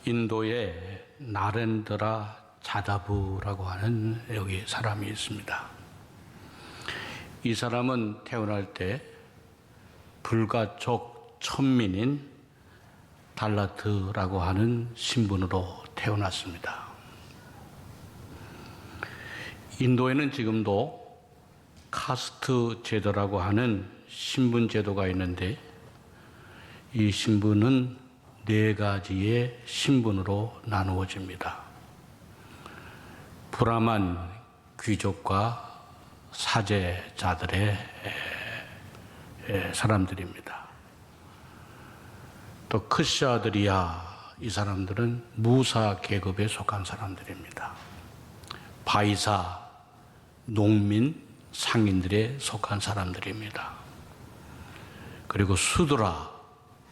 인도에 나렌드라 자다부라고 하는 여기 사람이 있습니다. 이 사람은 태어날 때 불가촉 천민인 달라트라고 하는 신분으로 태어났습니다. 인도에는 지금도 카스트 제도라고 하는 신분 제도가 있는데 이 신분은 4가지의 신분으로 나누어집니다. 브라만 귀족과 사제자들의 사람들입니다. 또 크샤드리아, 이 사람들은 무사 계급에 속한 사람들입니다. 바이사, 농민, 상인들에 속한 사람들입니다. 그리고 수드라,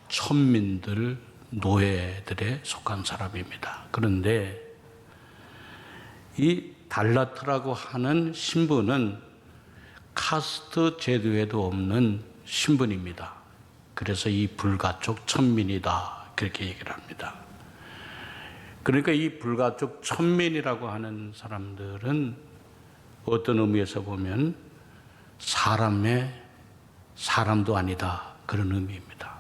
천민들, 노예들에 속한 사람입니다. 그런데 이 달라트라고 하는 신분은 카스트 제도에도 없는 신분입니다. 그래서 이 불가촉 천민이다, 그렇게 얘기를 합니다. 그러니까 이 불가촉 천민이라고 하는 사람들은 어떤 의미에서 보면 사람도 아니다, 그런 의미입니다.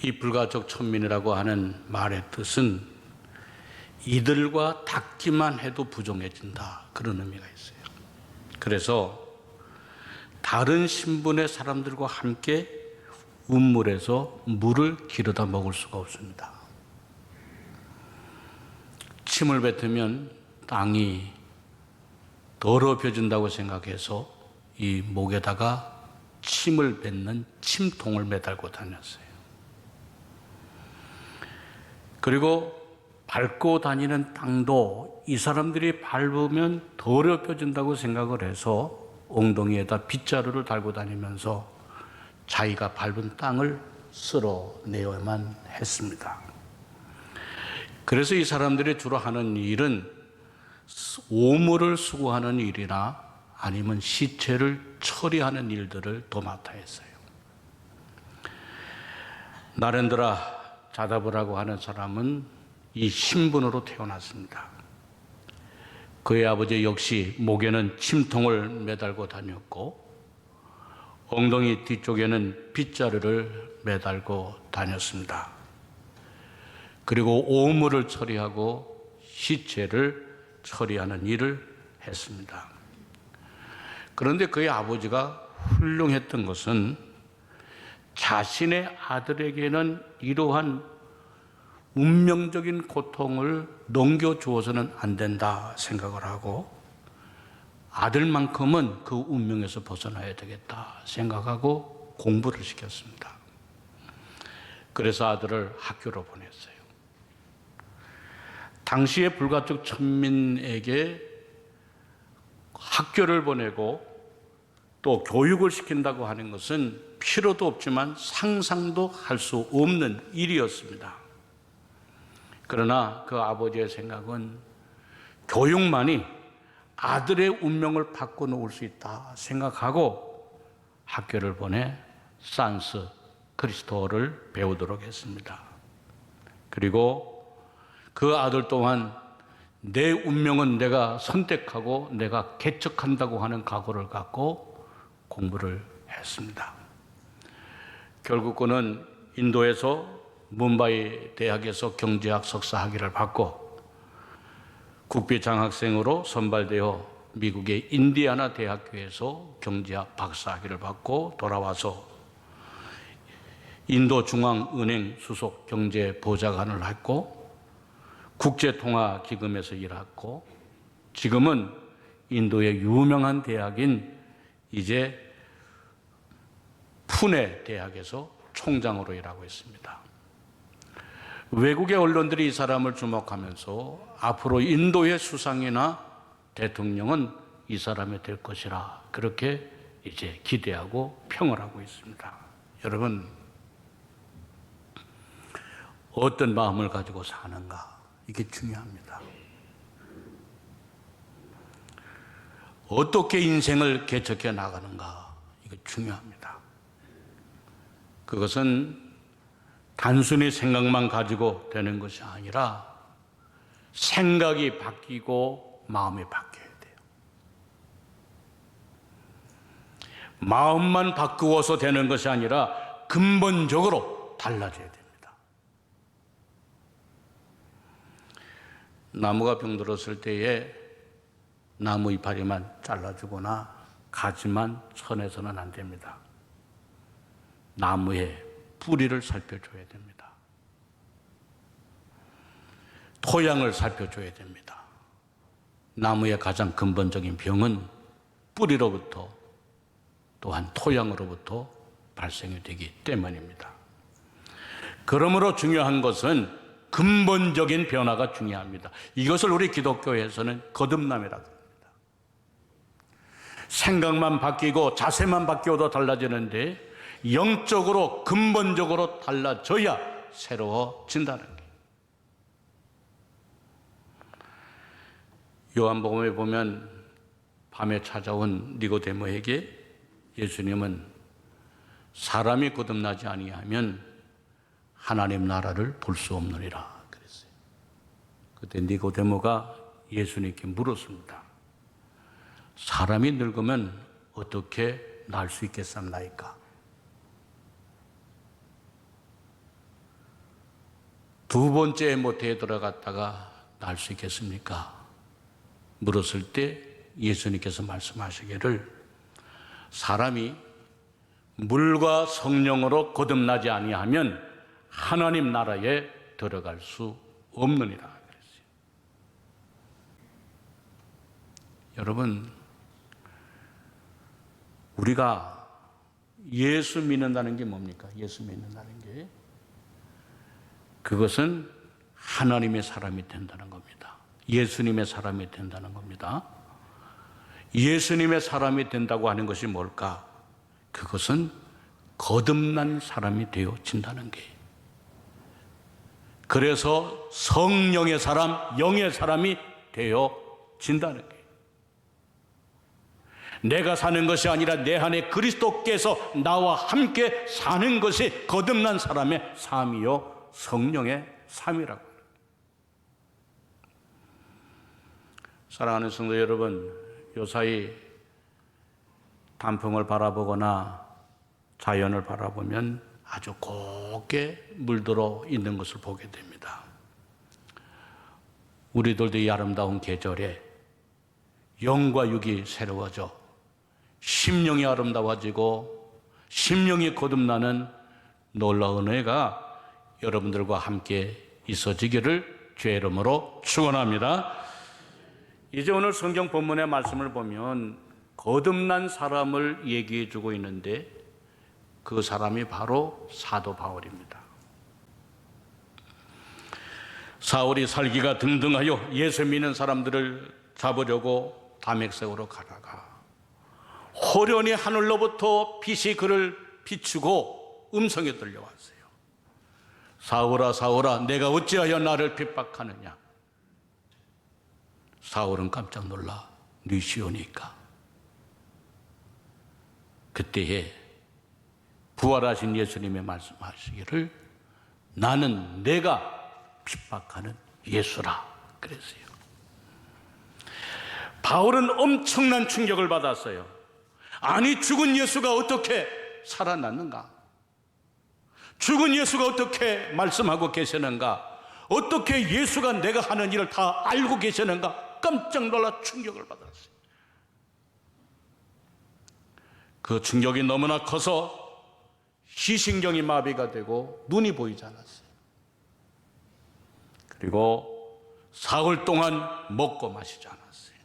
이 불가촉 천민이라고 하는 말의 뜻은 이들과 닿기만 해도 부정해진다, 그런 의미가 있어요. 그래서 다른 신분의 사람들과 함께 운물에서 물을 기르다 먹을 수가 없습니다. 침을 뱉으면 땅이 더럽혀진다고 생각해서 이 목에다가 침을 뱉는 침통을 매달고 다녔어요. 그리고 밟고 다니는 땅도 이 사람들이 밟으면 더럽혀진다고 생각을 해서 엉덩이에다 빗자루를 달고 다니면서 자기가 밟은 땅을 쓸어내야만 했습니다. 그래서 이 사람들이 주로 하는 일은 오물을 수거하는 일이나 아니면 시체를 처리하는 일들을 도맡아 했어요. 나렌드라 자다부라고 하는 사람은 이 신분으로 태어났습니다. 그의 아버지 역시 목에는 침통을 매달고 다녔고 엉덩이 뒤쪽에는 빗자루를 매달고 다녔습니다. 그리고 오물을 처리하고 시체를 처리하는 일을 했습니다. 그런데 그의 아버지가 훌륭했던 것은 자신의 아들에게는 이러한 운명적인 고통을 넘겨주어서는 안 된다 생각을 하고 아들만큼은 그 운명에서 벗어나야 되겠다 생각하고 공부를 시켰습니다. 그래서 아들을 학교로 보냈어요. 당시의 불가촉 천민에게 학교를 보내고 또 교육을 시킨다고 하는 것은 필요도 없지만 상상도 할 수 없는 일이었습니다. 그러나 그 아버지의 생각은 교육만이 아들의 운명을 바꿔놓을 수 있다 생각하고 학교를 보내 산스 크리스토를 배우도록 했습니다. 그리고 그 아들 또한 내 운명은 내가 선택하고 내가 개척한다고 하는 각오를 갖고 공부를 했습니다. 결국 그는 인도에서 뭄바이 대학에서 경제학 석사 학위를 받고 국비 장학생으로 선발되어 미국의 인디애나 대학교에서 경제학 박사 학위를 받고 돌아와서 인도중앙은행 수석 경제보좌관을 했고 국제통화기금에서 일했고 지금은 인도의 유명한 대학인 이제 푸네 대학에서 총장으로 일하고 있습니다. 외국의 언론들이 이 사람을 주목하면서 앞으로 인도의 수상이나 대통령은 이 사람이 될 것이라 그렇게 이제 기대하고 평을 하고 있습니다. 여러분, 어떤 마음을 가지고 사는가, 이게 중요합니다. 어떻게 인생을 개척해 나가는가, 이게 중요합니다. 그것은 단순히 생각만 가지고 되는 것이 아니라 생각이 바뀌고 마음이 바뀌어야 돼요. 마음만 바꾸어서 되는 것이 아니라 근본적으로 달라져야 됩니다. 나무가 병들었을 때에 나무 이파리만 잘라주거나 가지만 쳐내서는 안 됩니다. 나무의 뿌리를 살펴줘야 됩니다. 토양을 살펴줘야 됩니다. 나무의 가장 근본적인 병은 뿌리로부터 또한 토양으로부터 발생이 되기 때문입니다. 그러므로 중요한 것은 근본적인 변화가 중요합니다. 이것을 우리 기독교에서는 거듭남이라고 합니다. 생각만 바뀌고 자세만 바뀌어도 달라지는데 영적으로 근본적으로 달라져야 새로워진다는 게. 요한복음에 보면 밤에 찾아온 니고데모에게 예수님은 사람이 거듭나지 아니하면 하나님 나라를 볼 수 없느니라 그랬어요. 그때 니고데모가 예수님께 물었습니다. 사람이 늙으면 어떻게 날 수 있겠습니까? 두 번째 모태에 들어갔다가 날 수 있겠습니까? 물었을 때 예수님께서 말씀하시기를 사람이 물과 성령으로 거듭나지 아니하면 하나님 나라에 들어갈 수 없느니라 그랬어요. 여러분, 우리가 예수 믿는다는 게 뭡니까? 예수 믿는다는 게 그것은 하나님의 사람이 된다는 겁니다. 예수님의 사람이 된다는 겁니다. 예수님의 사람이 된다고 하는 것이 뭘까? 그것은 거듭난 사람이 되어진다는 게. 그래서 성령의 사람, 영의 사람이 되어진다는 게. 내가 사는 것이 아니라 내 안에 그리스도께서 나와 함께 사는 것이 거듭난 사람의 삶이요 성령의 삶이라고 합니다. 사랑하는 성도 여러분, 요사이 단풍을 바라보거나 자연을 바라보면 아주 곱게 물들어 있는 것을 보게 됩니다. 우리들도 이 아름다운 계절에 영과 육이 새로워져 심령이 아름다워지고 심령이 거듭나는 놀라운 은혜가 여러분들과 함께 있어지기를 주의 이름으로 축원합니다. 이제 오늘 성경 본문의 말씀을 보면 거듭난 사람을 얘기해 주고 있는데 그 사람이 바로 사도 바울입니다. 사울이 살기가 등등하여 예수 믿는 사람들을 잡으려고 다메섹으로 가다가 호련히 하늘로부터 빛이 그를 비추고 음성이 들려왔어요. 사울아 사울아 내가 어찌하여 나를 핍박하느냐. 사울은 깜짝 놀라 누시오니까. 그때에 부활하신 예수님의 말씀하시기를 나는 내가 핍박하는 예수라 그랬어요. 바울은 엄청난 충격을 받았어요. 아니 죽은 예수가 어떻게 살아났는가? 죽은 예수가 어떻게 말씀하고 계시는가? 어떻게 예수가 내가 하는 일을 다 알고 계시는가? 깜짝 놀라 충격을 받았어요. 그 충격이 너무나 커서 시신경이 마비가 되고 눈이 보이지 않았어요. 그리고 사흘 동안 먹고 마시지 않았어요.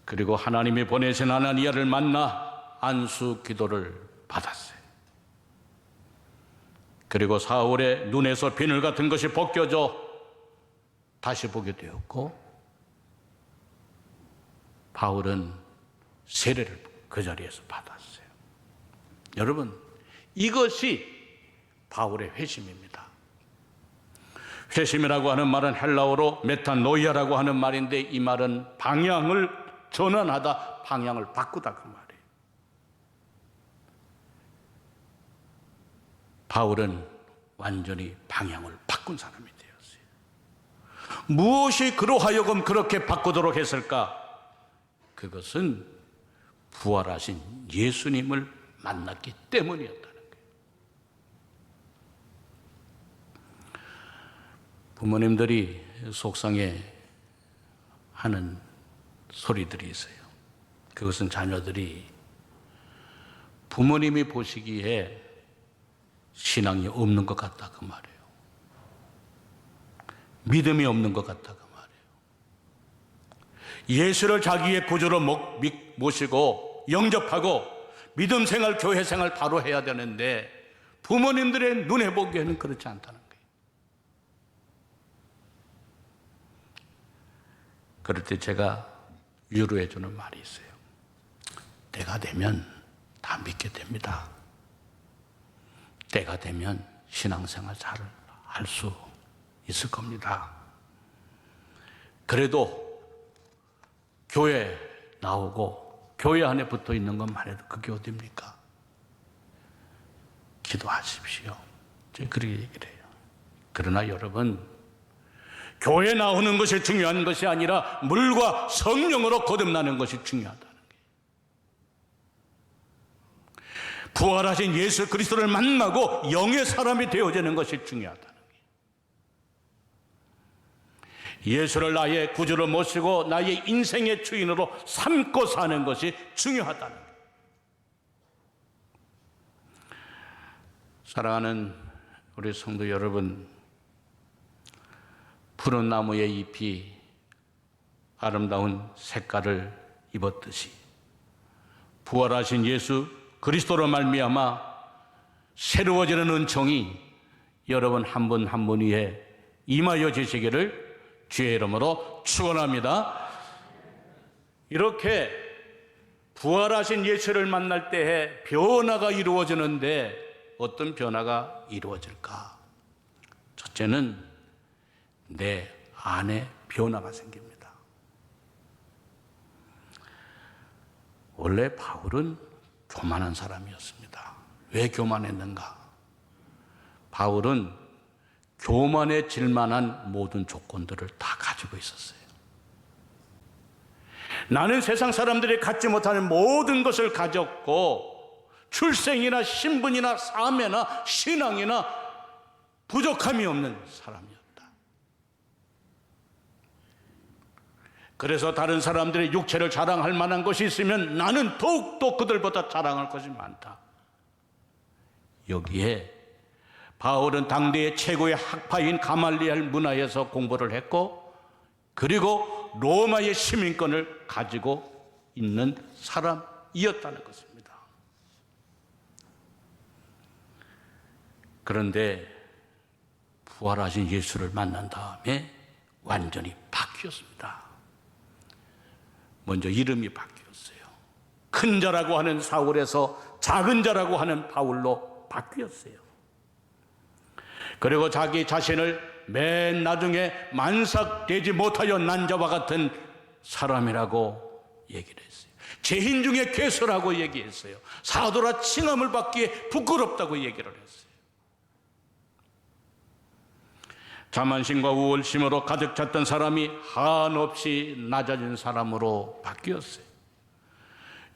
그리고 하나님이 보내신 아나니아를 만나 안수 기도를 받았어요. 그리고 사울의 눈에서 비늘 같은 것이 벗겨져 다시 보게 되었고 바울은 세례를 그 자리에서 받았어요. 여러분, 이것이 바울의 회심입니다. 회심이라고 하는 말은 헬라어로 메타노이아라고 하는 말인데 이 말은 방향을 전환하다, 방향을 바꾸다 그 말이에요. 바울은 완전히 방향을 바꾼 사람이 되었어요. 무엇이 그로 하여금 그렇게 바꾸도록 했을까? 그것은 부활하신 예수님을 만났기 때문이었다는 거예요. 부모님들이 속상해 하는 소리들이 있어요. 그것은 자녀들이 부모님이 보시기에 신앙이 없는 것 같다 그 말이에요. 믿음이 없는 것 같다 그 말이에요. 예수를 자기의 구주로 모시고 영접하고 믿음 생활, 교회 생활 바로 해야 되는데 부모님들의 눈에 보기에는 그렇지 않다는 거예요. 그럴 때 제가 위로해 주는 말이 있어요. 때가 되면 다 믿게 됩니다. 때가 되면 신앙생활 잘 할 수 있을 겁니다. 그래도 교회 나오고 교회 안에 붙어 있는 것만 해도 그게 어딥니까? 기도하십시오. 제가 그렇게 얘기를 해요. 그러나 여러분, 교회 나오는 것이 중요한 것이 아니라 물과 성령으로 거듭나는 것이 중요하다는 거예요. 부활하신 예수 그리스도를 만나고 영의 사람이 되어지는 것이 중요하다는 거예요. 예수를 나의 구주로 모시고 나의 인생의 주인으로 삼고 사는 것이 중요하다는 거예요. 사랑하는 우리 성도 여러분, 푸른 나무의 잎이 아름다운 색깔을 입었듯이 부활하신 예수 그리스도로 말미암아 새로워지는 은총이 여러분 한 분 한 분 위에 임하여 주시기를 주의 이름으로 축원합니다. 이렇게 부활하신 예수를 만날 때에 변화가 이루어지는데 어떤 변화가 이루어질까? 첫째는 내 안에 변화가 생깁니다. 원래 바울은 교만한 사람이었습니다. 왜 교만했는가? 바울은 교만해질 만한 모든 조건들을 다 가지고 있었어요. 나는 세상 사람들이 갖지 못하는 모든 것을 가졌고 출생이나 신분이나 사매나 신앙이나 부족함이 없는 사람이었다. 그래서 다른 사람들의 육체를 자랑할 만한 것이 있으면 나는 더욱더 그들보다 자랑할 것이 많다. 여기에 바울은 당대의 최고의 학파인 가말리엘 문화에서 공부를 했고 그리고 로마의 시민권을 가지고 있는 사람이었다는 것입니다. 그런데 부활하신 예수를 만난 다음에 완전히 바뀌었습니다. 먼저 이름이 바뀌었어요. 큰 자라고 하는 사울에서 작은 자라고 하는 바울로 바뀌었어요. 그리고 자기 자신을 맨 나중에 만삭되지 못하여 난 자와 같은 사람이라고 얘기를 했어요. 죄인 중에 괴수라고 얘기했어요. 사도라 칭함을 받기에 부끄럽다고 얘기를 했어요. 자만심과 우월심으로 가득 찼던 사람이 한없이 낮아진 사람으로 바뀌었어요.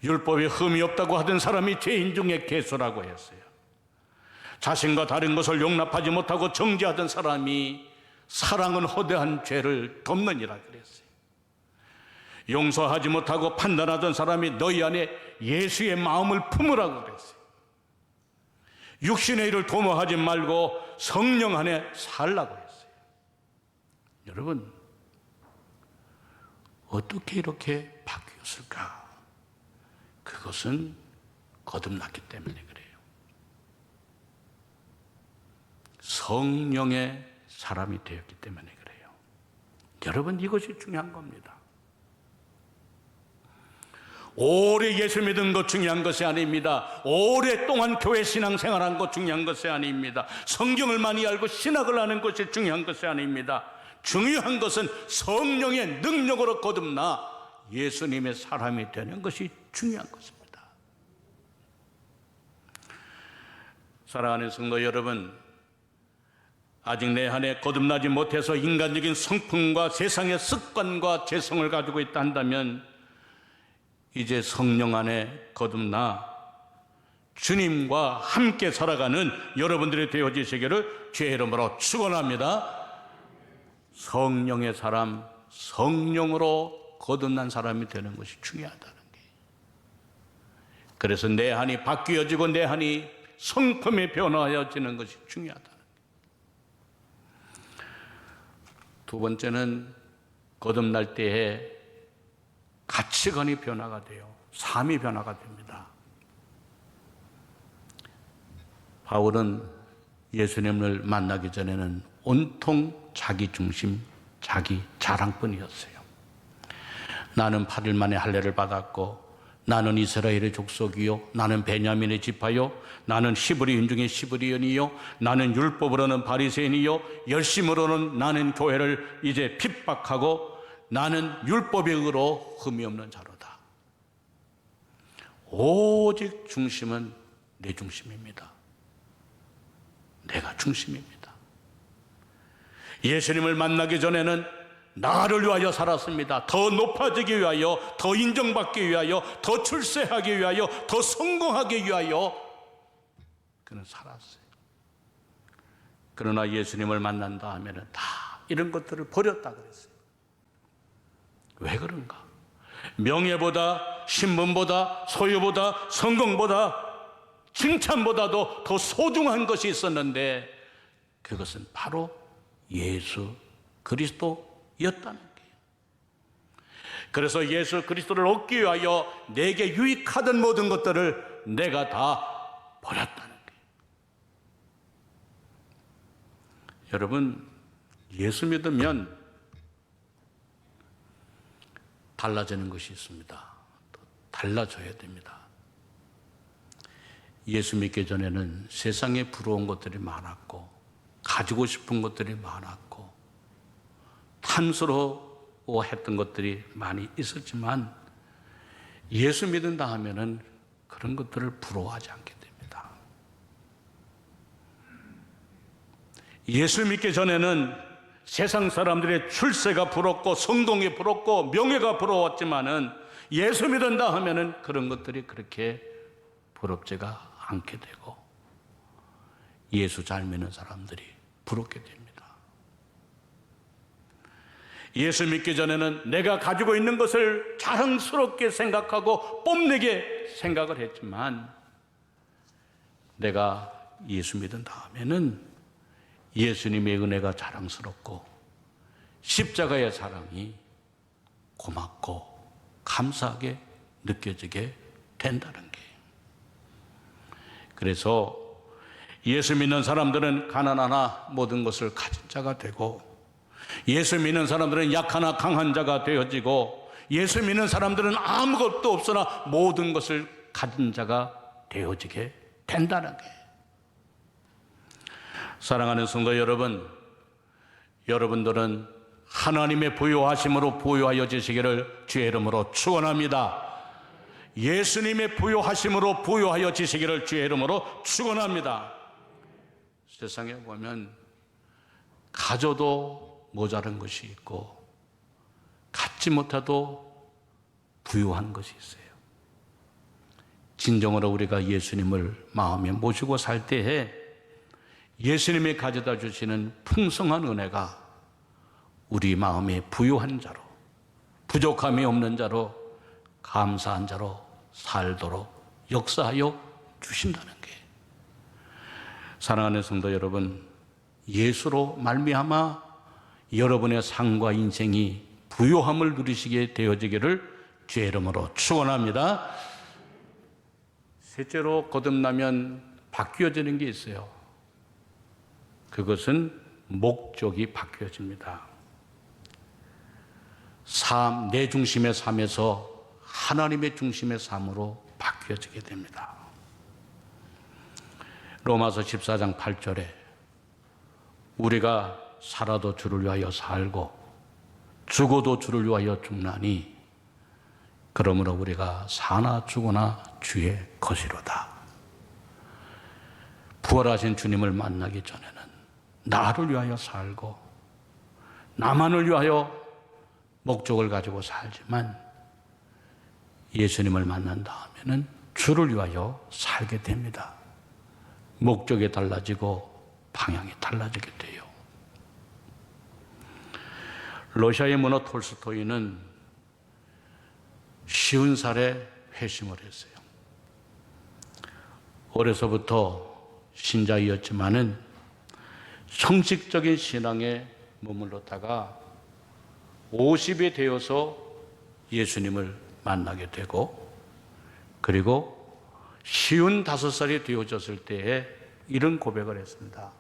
율법에 흠이 없다고 하던 사람이 죄인 중에 괴수라고 했어요. 자신과 다른 것을 용납하지 못하고 정죄하던 사람이 사랑은 허대한 죄를 덮느니라 그랬어요. 용서하지 못하고 판단하던 사람이 너희 안에 예수의 마음을 품으라고 그랬어요. 육신의 일을 도모하지 말고 성령 안에 살라고 했어요. 여러분, 어떻게 이렇게 바뀌었을까? 그것은 거듭났기 때문에 그래요. 성령의 사람이 되었기 때문에 그래요. 여러분, 이것이 중요한 겁니다. 오래 예수 믿은 것 중요한 것이 아닙니다. 오랫동안 교회 신앙생활한 것 중요한 것이 아닙니다. 성경을 많이 알고 신학을 하는 것이 중요한 것이 아닙니다. 중요한 것은 성령의 능력으로 거듭나 예수님의 사람이 되는 것이 중요한 것입니다. 사랑하는 성도 여러분, 아직 내 안에 거듭나지 못해서 인간적인 성품과 세상의 습관과 죄성을 가지고 있다 한다면 이제 성령 안에 거듭나 주님과 함께 살아가는 여러분들이 되어지시기를 주의 이름으로 축원합니다. 성령의 사람, 성령으로 거듭난 사람이 되는 것이 중요하다는 게. 그래서 내 안이 바뀌어지고 내 안이 성품이 변화하여지는 것이 중요하다. 두 번째는 거듭날 때에 가치관이 변화가 돼요. 삶이 변화가 됩니다. 바울은 예수님을 만나기 전에는 온통 자기 중심, 자기 자랑뿐이었어요. 나는 8일 만에 할례를 받았고, 나는 이스라엘의 족속이요, 나는 베냐민의 지파요, 나는 히브리인 중에 히브리인이요, 나는 율법으로는 바리새인이요, 열심으로는 나는 교회를 이제 핍박하고, 나는 율법의 의로 흠이 없는 자로다. 오직 중심은 내 중심입니다. 내가 중심입니다. 예수님을 만나기 전에는 나를 위하여 살았습니다. 더 높아지기 위하여, 더 인정받기 위하여, 더 출세하기 위하여, 더 성공하기 위하여 그는 살았어요. 그러나 예수님을 만난 다음에는 다 이런 것들을 버렸다 그랬어요. 왜 그런가? 명예보다, 신분보다, 소유보다, 성공보다, 칭찬보다도 더 소중한 것이 있었는데 그것은 바로 예수 그리스도였다는 거예요. 그래서 예수 그리스도를 얻기 위하여 내게 유익하던 모든 것들을 내가 다 버렸다는 거예요. 여러분, 예수 믿으면 달라지는 것이 있습니다. 또 달라져야 됩니다. 예수 믿기 전에는 세상에 부러운 것들이 많았고, 가지고 싶은 것들이 많았고, 탐스러워했던 것들이 많이 있었지만 예수 믿는다 하면은 그런 것들을 부러워하지 않게 됩니다. 예수 믿기 전에는 세상 사람들의 출세가 부럽고 성공이 부럽고 명예가 부러웠지만은 예수 믿는다 하면은 그런 것들이 그렇게 부럽지가 않게 되고 예수 잘 믿는 사람들이 부럽게 됩니다. 예수 믿기 전에는 내가 가지고 있는 것을 자랑스럽게 생각하고 뽐내게 생각을 했지만 내가 예수 믿은 다음에는 예수님의 은혜가 자랑스럽고 십자가의 사랑이 고맙고 감사하게 느껴지게 된다는 게. 그래서 예수 믿는 사람들은 가난하나 모든 것을 가진 자가 되고, 예수 믿는 사람들은 약하나 강한 자가 되어지고, 예수 믿는 사람들은 아무것도 없으나 모든 것을 가진 자가 되어지게 된다는 게. 사랑하는 성도 여러분, 여러분들은 하나님의 부요하심으로 부요하여지시기를 주의 이름으로 축원합니다. 예수님의 부요하심으로 부요하여지시기를 주의 이름으로 축원합니다. 세상에 보면 가져도 모자란 것이 있고 갖지 못해도 부유한 것이 있어요. 진정으로 우리가 예수님을 마음에 모시고 살 때에 예수님이 가져다 주시는 풍성한 은혜가 우리 마음에 부유한 자로, 부족함이 없는 자로, 감사한 자로 살도록 역사하여 주신다는 게. 사랑하는 성도 여러분, 예수로 말미암아 여러분의 삶과 인생이 부요함을 누리시게 되어지기를 주의 이름으로 축원합니다. 셋째로 거듭나면 바뀌어지는 게 있어요. 그것은 목적이 바뀌어집니다. 삶, 내 중심의 삶에서 하나님의 중심의 삶으로 바뀌어지게 됩니다. 로마서 14장 8절에 우리가 살아도 주를 위하여 살고 죽어도 주를 위하여 죽나니 그러므로 우리가 사나 죽으나 주의 것이로다. 부활하신 주님을 만나기 전에는 나를 위하여 살고 나만을 위하여 목적을 가지고 살지만 예수님을 만난 다음에는 주를 위하여 살게 됩니다. 목적이 달라지고 방향이 달라지게 돼요. 러시아의 문호 톨스토이는 50살에 회심을 했어요. 어려서부터 신자이었지만은 형식적인 신앙에 머물렀다가 50이 되어서 예수님을 만나게 되고, 그리고 55살이 되어졌을 때에 이런 고백을 했습니다.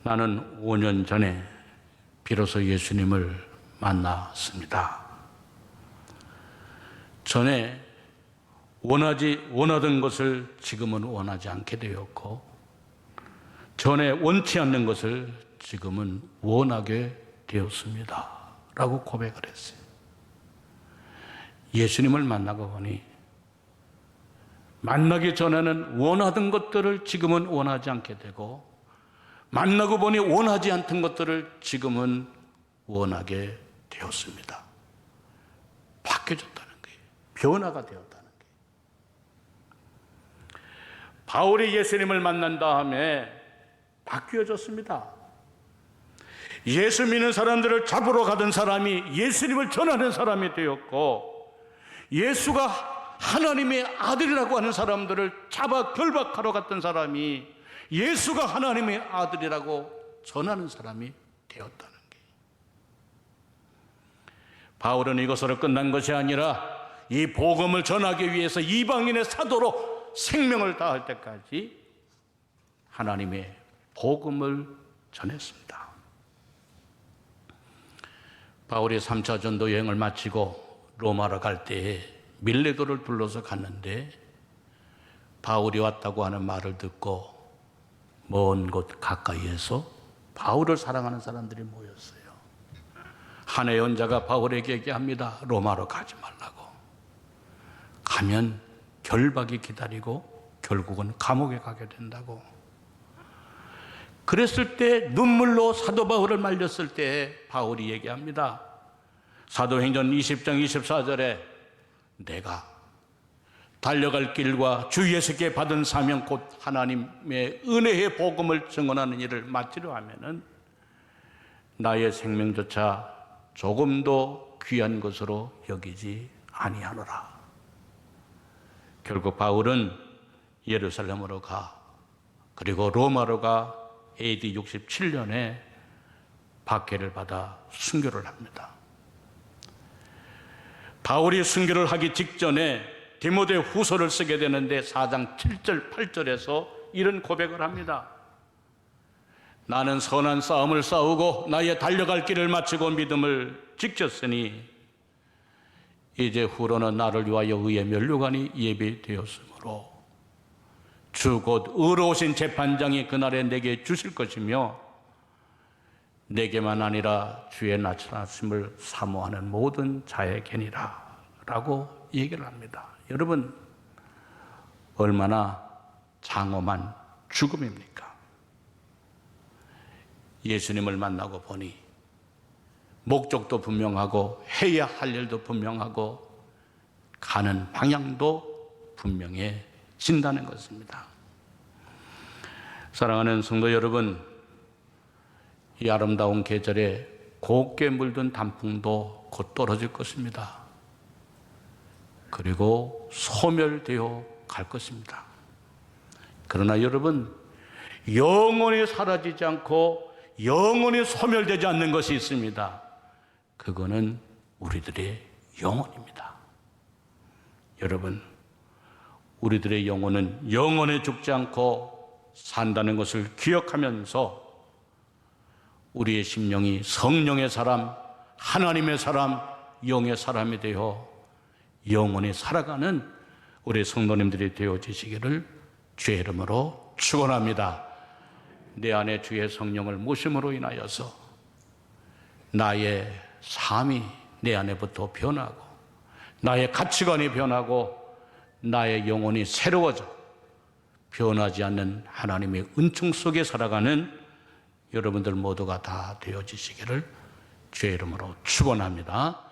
나는 5년 전에 비로소 예수님을 만났습니다. 전에 원하던 것을 지금은 원하지 않게 되었고, 전에 원치 않는 것을 지금은 원하게 되었습니다. 라고 고백을 했어요. 예수님을 만나고 보니 만나기 전에는 원하던 것들을 지금은 원하지 않게 되고, 만나고 보니 원하지 않던 것들을 지금은 원하게 되었습니다. 바뀌어졌다는 거예요. 변화가 되었다는 거예요. 바울이 예수님을 만난 다음에 바뀌어졌습니다. 예수 믿는 사람들을 잡으러 가던 사람이 예수님을 전하는 사람이 되었고, 예수가 하나님의 아들이라고 하는 사람들을 잡아 결박하러 갔던 사람이 예수가 하나님의 아들이라고 전하는 사람이 되었다는 거예요. 바울은 이것으로 끝난 것이 아니라 이 복음을 전하기 위해서 이방인의 사도로 생명을 다할 때까지 하나님의 복음을 전했습니다. 바울이 3차 전도 여행을 마치고 로마로 갈 때에 밀레도를 둘러서 갔는데, 바울이 왔다고 하는 말을 듣고 먼 곳 가까이에서 바울을 사랑하는 사람들이 모였어요. 한 예언자가 바울에게 얘기합니다. 로마로 가지 말라고. 가면 결박이 기다리고 결국은 감옥에 가게 된다고. 그랬을 때 눈물로 사도 바울을 말렸을 때 바울이 얘기합니다. 사도행전 20장 24절에 내가 달려갈 길과 주 예수께 받은 사명 곧 하나님의 은혜의 복음을 증언하는 일을 마치려 하면은 나의 생명조차 조금도 귀한 것으로 여기지 아니하노라. 결국 바울은 예루살렘으로 가, 그리고 로마로 가 AD 67년에 박해를 받아 순교를 합니다. 바울이 순교를 하기 직전에 디모데 후서를 쓰게 되는데 4장 7절 8절에서 이런 고백을 합니다. 나는 선한 싸움을 싸우고 나의 달려갈 길을 마치고 믿음을 지켰으니 이제 후로는 나를 위하여 의의 면류관이 예비되었으므로 주 곧 의로우신 재판장이 그날에 내게 주실 것이며 내게만 아니라 주의 나타나심을 사모하는 모든 자에게니라 라고 얘기를 합니다. 여러분, 얼마나 장엄한 죽음입니까? 예수님을 만나고 보니 목적도 분명하고 해야 할 일도 분명하고 가는 방향도 분명해진다는 것입니다. 사랑하는 성도 여러분, 이 아름다운 계절에 곱게 물든 단풍도 곧 떨어질 것입니다. 그리고 소멸되어 갈 것입니다. 그러나 여러분, 영원히 사라지지 않고 영원히 소멸되지 않는 것이 있습니다. 그거는 우리들의 영혼입니다. 여러분, 우리들의 영혼은 영원히 죽지 않고 산다는 것을 기억하면서 우리의 심령이 성령의 사람, 하나님의 사람, 영의 사람이 되어 영원히 살아가는 우리 성도님들이 되어지시기를 주의 이름으로 축원합니다. 내 안에 주의 성령을 모심으로 인하여서 나의 삶이 내 안에부터 변하고 나의 가치관이 변하고 나의 영혼이 새로워져 변하지 않는 하나님의 은총 속에 살아가는 여러분들 모두가 다 되어지시기를 주의 이름으로 축원합니다.